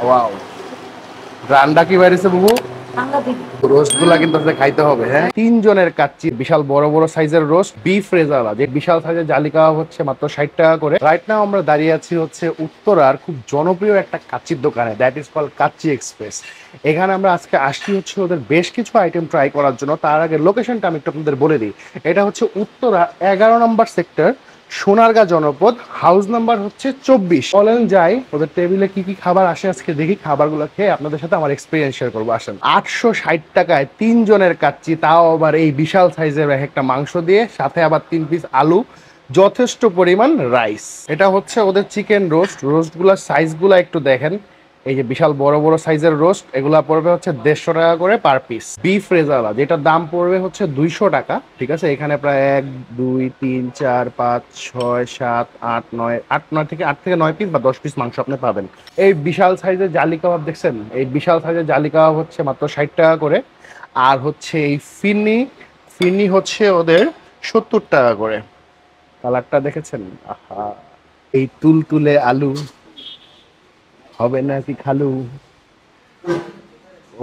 Wow, রান্না কি বাইরেছে বাবু? Roast গুলা কিন্তু খাইতে হবে। হ্যাঁ, 3 জনের কাচ্চি, বিশাল বড় বড় সাইজের রোস্ট, বিফ রেজালা, যে বিশাল সাইজের জালি কাবাব হচ্ছে মাত্র 60 টাকা করে। রাইট নাও আমরা দাঁড়িয়ে আছি হচ্ছে উত্তরার খুব জনপ্রিয় একটা কাচ্চির দোকানে, that is call kacchi express. এখানে আমরা আজকে আসছি হচ্ছে ওদের বেশ কিছু আইটেম ট্রাই করার জন্য। তার আগে লোকেশনটা আমি একটু আপনাদের বলে দিই। এটা হচ্ছে উত্তরা 11 নম্বর সেক্টর, সোনারগাঁ জনপদ, হাউস নাম্বার হচ্ছে 24। বলেন যাই ওদের টেবিলে কি কি খাবার আসে আজকে দেখি। খাবারগুলো খেয়ে আপনাদের সাথে আমার এক্সপিরিয়েন্স শেয়ার করবো। আসেন। 860 টাকায় 3 জনের কাচ্চি, তাও আবার এই বিশাল সাইজের একটা মাংস দিয়ে, সাথে আবার 3 পিস আলু, যথেষ্ট পরিমাণ রাইস। এটা হচ্ছে ওদের চিকেন রোস্ট। রোস্টগুলোর সাইজগুলো একটু দেখেন, এই যে বিশাল বড় বড় সাইজের রোস্ট, এগুলা পড়বে হচ্ছে 150 টাকা করে পার পিস। বিফ রেজালা যেটার দাম পড়বে হচ্ছে 200 টাকা। ঠিক আছে, এখানে প্রায় 1 2 3 4 5 6 7 8 9 8 থেকে 9 পিস বা 10 পিস মাংস আপনি পাবেন। এই বিশাল সাইজের জালি কাবাব দেখছেন, এই বিশাল সাইজের জালি কাবাব হচ্ছে মাত্র 60 টাকা করে। আর হচ্ছে এই ফিরনি হচ্ছে ওদের 70 টাকা করে। কালারটা দেখেছেন? আহা, এই তুলতুলে আলু হবে নাকি খালু?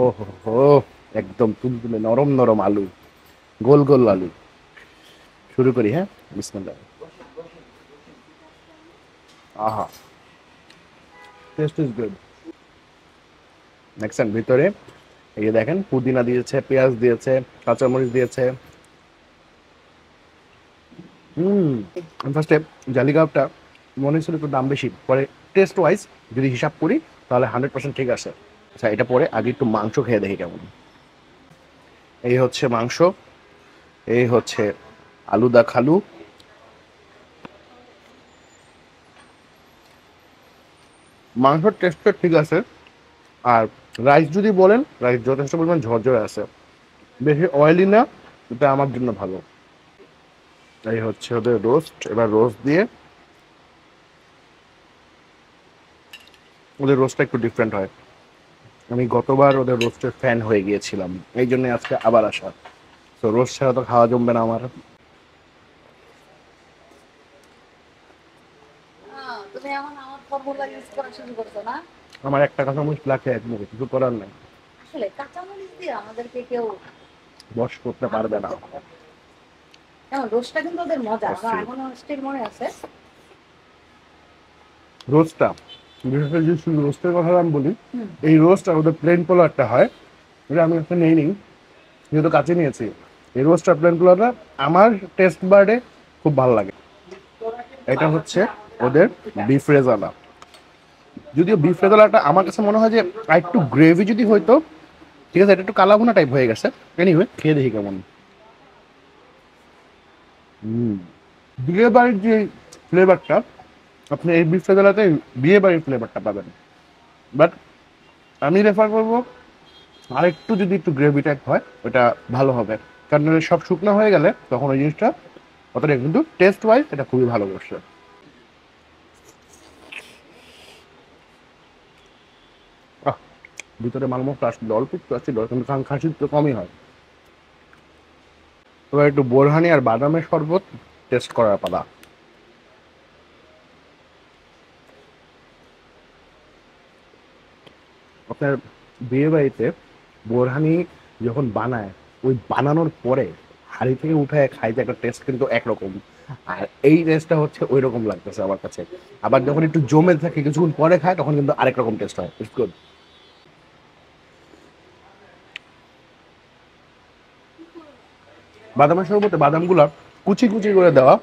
ওহো হো, একদম তুলতুলে নরম নরম আলু, গোল গোল আলু। শুরু করি। হ্যাঁ, বিসমিল্লাহ। আহা, টেস্ট ইজ গুড। দেখছেন ভিতরে এই যে দেখেন, পুদিনা দিয়েছে, পেঁয়াজ দিয়েছে, কাঁচামরিচ দিয়েছে। ফার্স্টে জালি কাবাবটা মনে হচ্ছিল একটু দাম বেশি, পরে টেস্ট ওয়াইজ যদি হিসাব করি তাহলে 100% ঠিক আছে। আচ্ছা, এটা পরে আগে একটু মাংস খেয়ে দেখি কেমন। এই হচ্ছে মাংস, এই হচ্ছে আলু দা খালু। মাংসের টেস্টটা ঠিক আছে। আর রাইস যদি বলেন, রাইস যথেষ্ট পরিমাণ ঝরঝরে আছে, বেশি অয়েলি না, এটা আমার জন্য ভালো। এই হচ্ছে ওদের রোস্ট। এবার রোস্ট দিয়ে, ওদের রোস্টটা একটু ডিফারেন্ট হয়। আমি গতবার ওদের রোস্টের ফ্যান হয়ে গিয়েছিলাম, এই জন্য আজকে আবার আসা। তো রোস্ট ছাড়া তো খাওয়া জমবে না আমার। আমার একটা কাঁচামরিচ লাগে এক মুখে, কিছু করার নাই। আসলে কাঁচামরিচ দিয়ে আমাদেরকে কেউ বশ করতে পারবে না। রোস্টটা কিন্তু ওদের মজা, আমার এখনো স্টিল মনে আছে রোস্টটা। বিশেষ করে যে রোস্টের কথা আমি বলি, এই রোস্ট আর ওদের প্লেন পোলারটা হয়, এটা আমি একটা নেই নিই, যেহেতু কাছে নিয়েছি। এই রোস্ট আর প্লেন পোলারটা আমার টেস্ট বার্ডে খুব ভালো লাগে। এটা হচ্ছে ওদের বিফ রেজালা। যদিও বিফ রেজালাটা আমার কাছে মনে হয় যে একটু গ্রেভি যদি হইতো, ঠিক আছে, এটা একটু কালাভুনা টাইপ হয়ে গেছে। এনিওয়ে, খেয়ে দেখি কেমন। বিয়ে বাড়ির যে ফ্লেভারটা, আপনি এই বিফ রেজালাতে বিয়ে বাড়ির ফ্লেভারটা পাবেন। বাট আমি রেফার করবো আরেকটু যদি একটু গ্রেভি টাইপ হয় ওটা ভালো হবে, কারণ সব শুকনো হয়ে গেলে তখন ওই জিনিসটা অতটা, কিন্তু টেস্ট ওয়াইজ এটা খুবই ভালো করছে। ভিতরে মাল মশলা আসছিল, অল্প একটু আসছিল, কিন্তু খাসির তো কমই হয়। এবার একটু বোরহানি আর বাদামের শরবত টেস্ট করার পালা। আপনার বিয়ে বাড়িতে বোরহানি যখন বানায়, ওই বানানোর পরে হাঁড়ি থেকে উঠে খাইতে একটা টেস্ট কিন্তু একরকম, আর এই টেস্টটা হচ্ছে ওই রকম লাগতেছে আমার কাছে। আবার যখন একটু জমে থাকে কিছুক্ষণ পরে খায়, তখন কিন্তু আরেক রকম টেস্ট হয়। It's good. বাদামের শরবতে বাদামগুলো কুচি কুচি করে দেওয়া,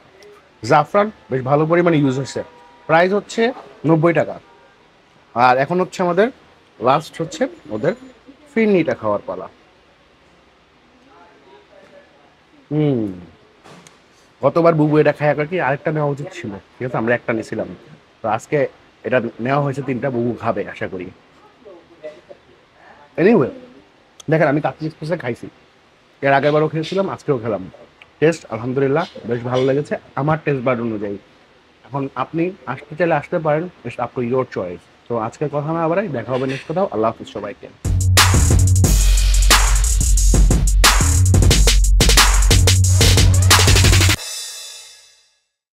জাফরান বেশ ভালো পরিমাণে ইউজ হচ্ছে। প্রাইস হচ্ছে 90 টাকা। আর এখন হচ্ছে আমাদের লাস্ট হচ্ছে ওদের ফিরনিটা খাওয়ার পালা। গতবার বুবু এটা খায় কি আরেকটা নেওয়া উচিত ছিল, ঠিক আছে, আমরা একটা নিয়েছিলাম, তো আজকে এটা নেওয়া হয়েছে 3টা। বুবু খাবে আশা করি। এনিওয়ে, দেখেন আমি কাচ্চি এক্সপ্রেসে খাইছি, এর আগের বারও খেয়েছিলাম, আজকেও খেলাম। টেস্ট আলহামদুলিল্লাহ বেশ ভালো লেগেছে আমার টেস্ট বার্ড অনুযায়ী। এখন আপনি আসতে চাইলে আসতে পারেন, আপ টু ইয়োর চয়েস। তো আজকের কথা না বাড়াই, দেখা হবে নেক্সট কোথাও। আল্লাহ হাফিজ সবাইকে।